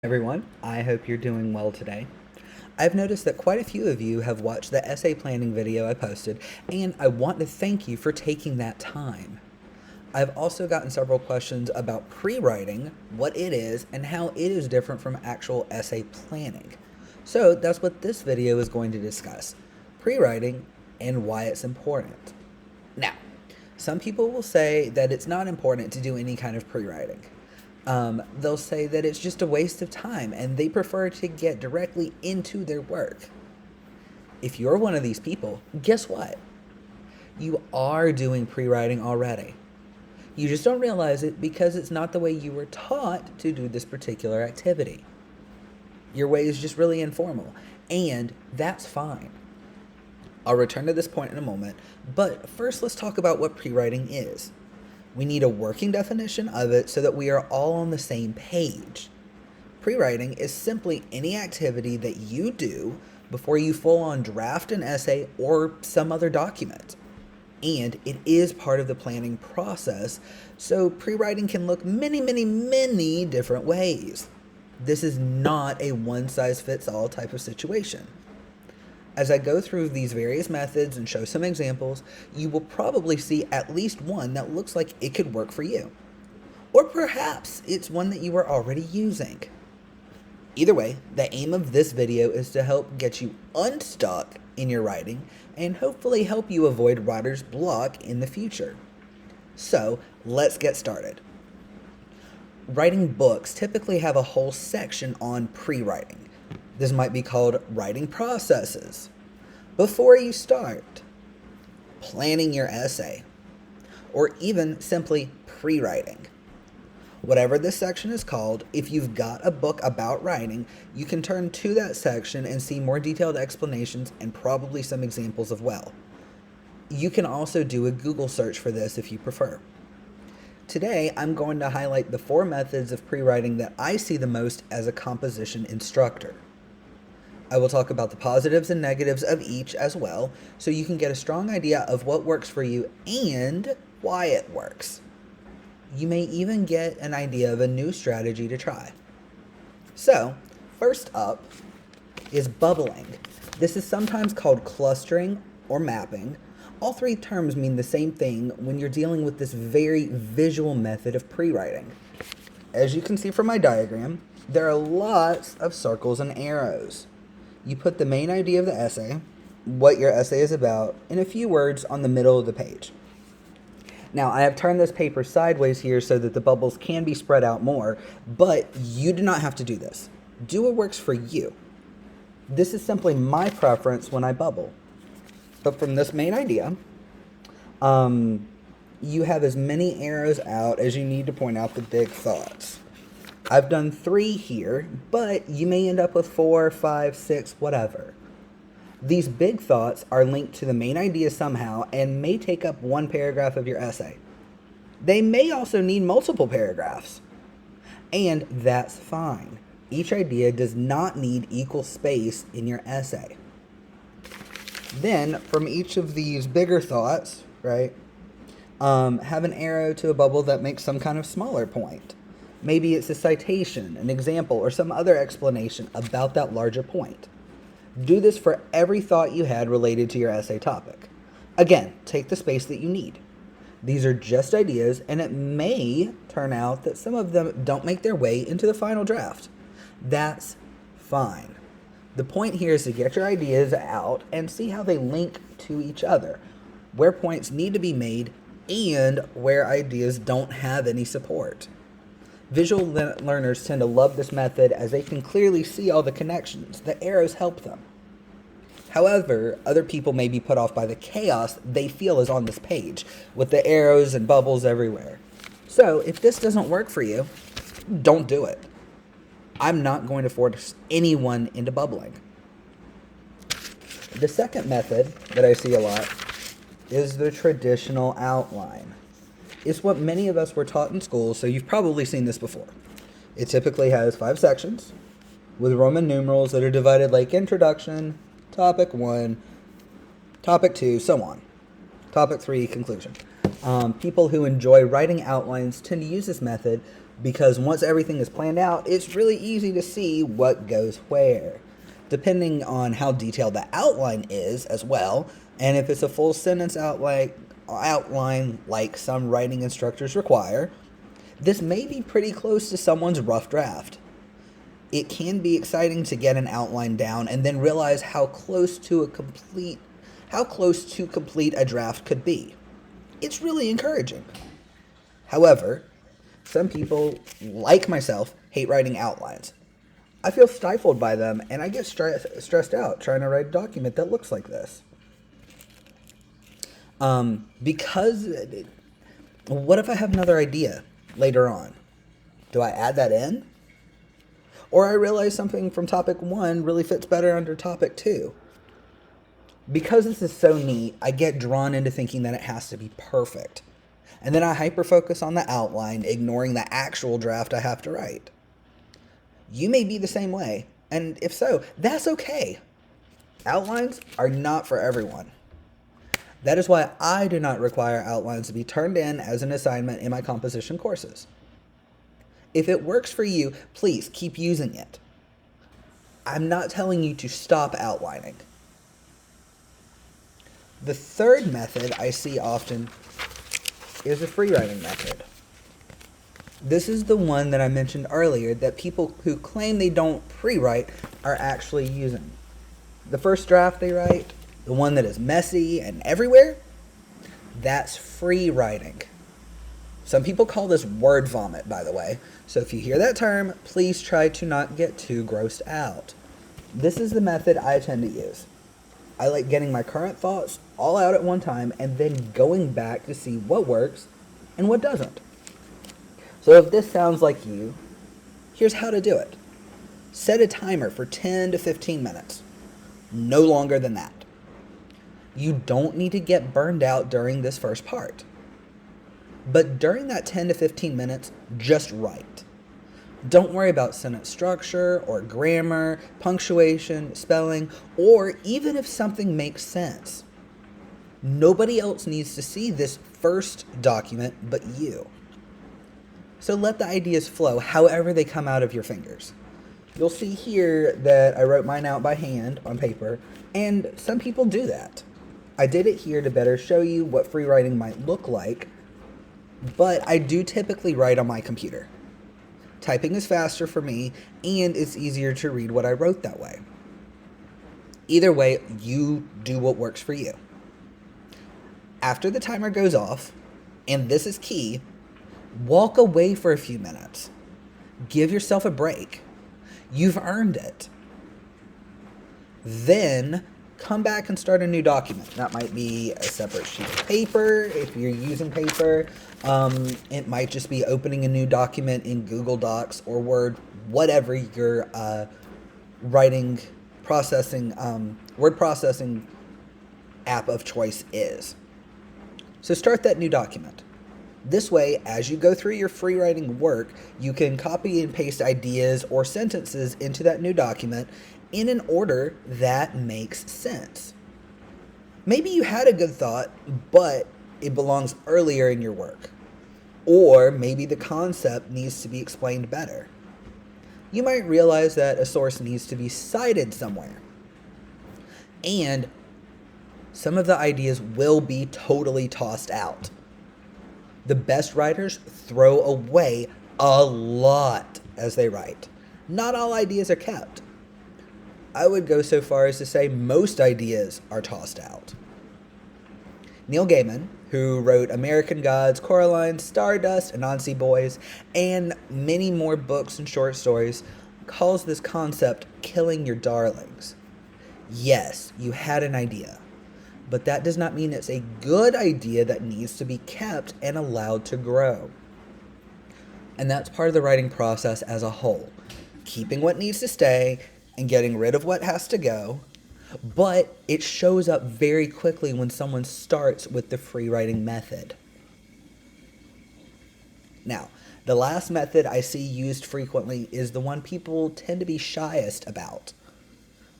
Everyone, I hope you're doing well today. I've noticed that quite a few of you have watched the essay planning video I posted, and I want to thank you for taking that time. I've also gotten several questions about pre-writing, what it is, and how it is different from actual essay planning. So that's what this video is going to discuss, pre-writing and why it's important. Now, some people will say that it's not important to do any kind of pre-writing. They'll say that it's just a waste of time and they prefer to get directly into their work. If you're one of these people, guess what? You are doing pre-writing already. You just don't realize it because it's not the way you were taught to do this particular activity. Your way is just really informal, and that's fine. I'll return to this point in a moment, but first let's talk about what pre-writing is. We need a working definition of it so that we are all on the same page. Pre-writing is simply any activity that you do before you full-on draft an essay or some other document. And it is part of the planning process, so pre-writing can look many different ways. This is not a one-size-fits-all type of situation. As I go through these various methods and show some examples, you will probably see at least one that looks like it could work for you. Or perhaps it's one that you are already using. Either way, the aim of this video is to help get you unstuck in your writing and hopefully help you avoid writer's block in the future. So, let's get started. Writing books typically have a whole section on pre-writing. This might be called writing processes. Before you start, planning your essay, or even simply pre-writing. Whatever this section is called, if you've got a book about writing, you can turn to that section and see more detailed explanations and probably some examples as well. You can also do a Google search for this if you prefer. Today, I'm going to highlight the 4 methods of pre-writing that I see the most as a composition instructor. I will talk about the positives and negatives of each as well, so you can get a strong idea of what works for you and why it works. You may even get an idea of a new strategy to try. So, first up is bubbling. This is sometimes called clustering or mapping. All 3 terms mean the same thing when you're dealing with this very visual method of pre-writing. As you can see from my diagram, there are lots of circles and arrows. You put the main idea of the essay, what your essay is about, in a few words on the middle of the page. Now, I have turned this paper sideways here so that the bubbles can be spread out more, but you do not have to do this. Do what works for you. This is simply my preference when I bubble. But from this main idea, you have as many arrows out as you need to point out the big thoughts. I've done 3 here, but you may end up with 4, 5, 6, whatever. These big thoughts are linked to the main idea somehow and may take up 1 paragraph of your essay. They may also need multiple paragraphs. And that's fine. Each idea does not need equal space in your essay. Then, from each of these bigger thoughts, right, have an arrow to a bubble that makes some kind of smaller point. Maybe it's a citation, an example, or some other explanation about that larger point. Do this for every thought you had related to your essay topic. Again, take the space that you need. These are just ideas, and it may turn out that some of them don't make their way into the final draft. That's fine. The point here is to get your ideas out and see how they link to each other, where points need to be made, and where ideas don't have any support. Visual learners tend to love this method as they can clearly see all the connections. The arrows help them. However, other people may be put off by the chaos they feel is on this page, with the arrows and bubbles everywhere. So, if this doesn't work for you, don't do it. I'm not going to force anyone into bubbling. The second method that I see a lot is the traditional outline. It's what many of us were taught in school, so you've probably seen this before. It typically has 5 sections with Roman numerals that are divided like introduction, topic 1, topic 2, so on. Topic 3, conclusion. People who enjoy writing outlines tend to use this method because once everything is planned out, it's really easy to see what goes where. Depending on how detailed the outline is as well, and if it's a full sentence outline like some writing instructors require, this may be pretty close to someone's rough draft. It can be exciting to get an outline down and then realize how close to complete a draft could be. It's really encouraging. However, some people, like myself, hate writing outlines. I feel stifled by them, and I get stressed out trying to write a document that looks like this. Because what if I have another idea later on? Do I add that in? Or I realize something from topic 1 really fits better under topic 2. Because this is so neat, I get drawn into thinking that it has to be perfect. And then I hyper-focus on the outline, ignoring the actual draft I have to write. You may be the same way, and if so, that's okay. Outlines are not for everyone. That is why I do not require outlines to be turned in as an assignment in my composition courses. If it works for you, please keep using it. I'm not telling you to stop outlining. The third method I see often is the free writing method. This is the one that I mentioned earlier that people who claim they don't pre-write are actually using. The first draft they write, the one that is messy and everywhere, that's free writing. Some people call this word vomit, by the way. So if you hear that term, please try to not get too grossed out. This is the method I tend to use. I like getting my current thoughts all out at one time and then going back to see what works and what doesn't. So if this sounds like you, here's how to do it. Set a timer for 10 to 15 minutes. No longer than that. You don't need to get burned out during this first part. But during that 10 to 15 minutes, just write. Don't worry about sentence structure or grammar, punctuation, spelling, or even if something makes sense. Nobody else needs to see this first document but you. So let the ideas flow however they come out of your fingers. You'll see here that I wrote mine out by hand on paper, and some people do that. I did it here to better show you what free writing might look like, but I do typically write on my computer. Typing is faster for me, and it's easier to read what I wrote that way. Either way, you do what works for you. After the timer goes off, and this is key, walk away for a few minutes. Give yourself a break. You've earned it. Then come back and start a new document. That might be a separate sheet of paper if you're using paper. It might just be opening a new document in Google Docs or Word, whatever your word processing app of choice is. So start that new document. This way, as you go through your free writing work, you can copy and paste ideas or sentences into that new document in an order that makes sense. Maybe you had a good thought, but it belongs earlier in your work. Or maybe the concept needs to be explained better. You might realize that a source needs to be cited somewhere. And some of the ideas will be totally tossed out. The best writers throw away a lot as they write. Not all ideas are kept. I would go so far as to say most ideas are tossed out. Neil Gaiman, who wrote American Gods, Coraline, Stardust, Anansi Boys, and many more books and short stories, calls this concept killing your darlings. Yes, you had an idea, but that does not mean it's a good idea that needs to be kept and allowed to grow. And that's part of the writing process as a whole. Keeping what needs to stay and getting rid of what has to go. But it shows up very quickly when someone starts with the free writing method. Now, the last method I see used frequently is the one people tend to be shyest about.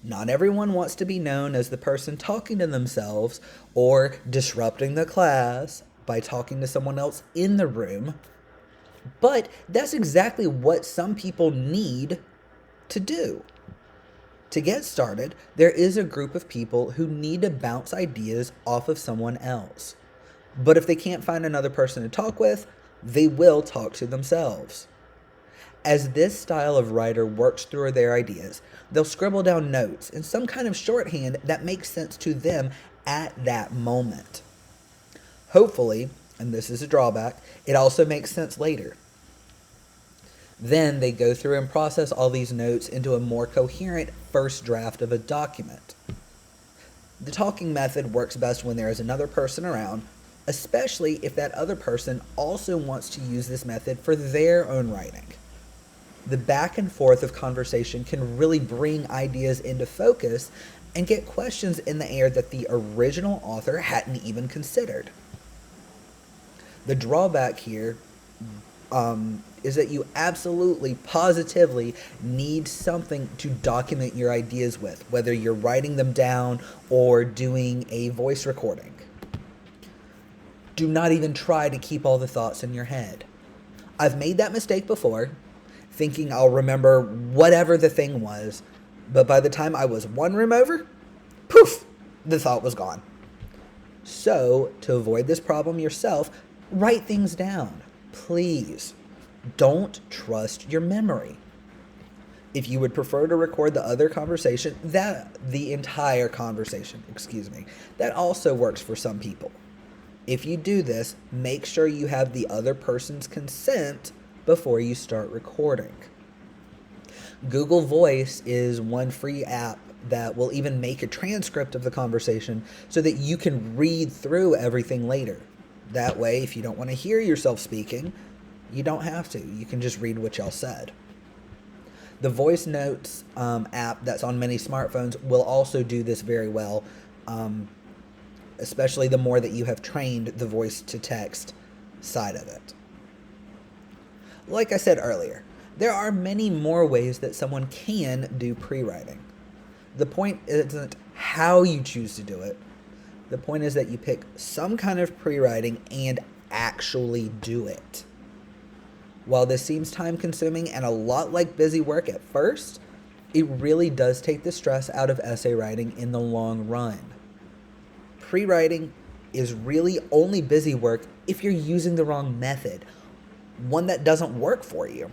Not everyone wants to be known as the person talking to themselves or disrupting the class by talking to someone else in the room. But that's exactly what some people need to do. To get started, there is a group of people who need to bounce ideas off of someone else. But if they can't find another person to talk with, they will talk to themselves. As this style of writer works through their ideas, they'll scribble down notes in some kind of shorthand that makes sense to them at that moment. Hopefully, and this is a drawback, it also makes sense later. Then they go through and process all these notes into a more coherent first draft of a document. The talking method works best when there is another person around, especially if that other person also wants to use this method for their own writing. The back and forth of conversation can really bring ideas into focus and get questions in the air that the original author hadn't even considered. The drawback here is that you absolutely, positively need something to document your ideas with, whether you're writing them down or doing a voice recording. Do not even try to keep all the thoughts in your head. I've made that mistake before, thinking I'll remember whatever the thing was, but by the time I was one room over, poof, the thought was gone. So, to avoid this problem yourself, write things down. Please, don't trust your memory. If you would prefer to record the entire conversation, that also works for some people. If you do this, make sure you have the other person's consent before you start recording. Google Voice is one free app that will even make a transcript of the conversation so that you can read through everything later. That way, if you don't want to hear yourself speaking, you don't have to. You can just read what y'all said. The Voice Notes app that's on many smartphones will also do this very well, especially the more that you have trained the voice-to-text side of it. Like I said earlier, there are many more ways that someone can do pre-writing. The point isn't how you choose to do it. The point is that you pick some kind of pre-writing and actually do it. While this seems time-consuming and a lot like busy work at first, it really does take the stress out of essay writing in the long run. Pre-writing is really only busy work if you're using the wrong method, one that doesn't work for you.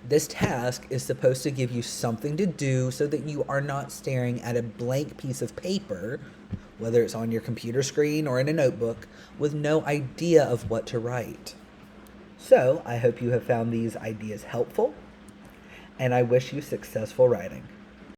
This task is supposed to give you something to do so that you are not staring at a blank piece of paper, whether it's on your computer screen or in a notebook, with no idea of what to write. So, I hope you have found these ideas helpful, and I wish you successful writing.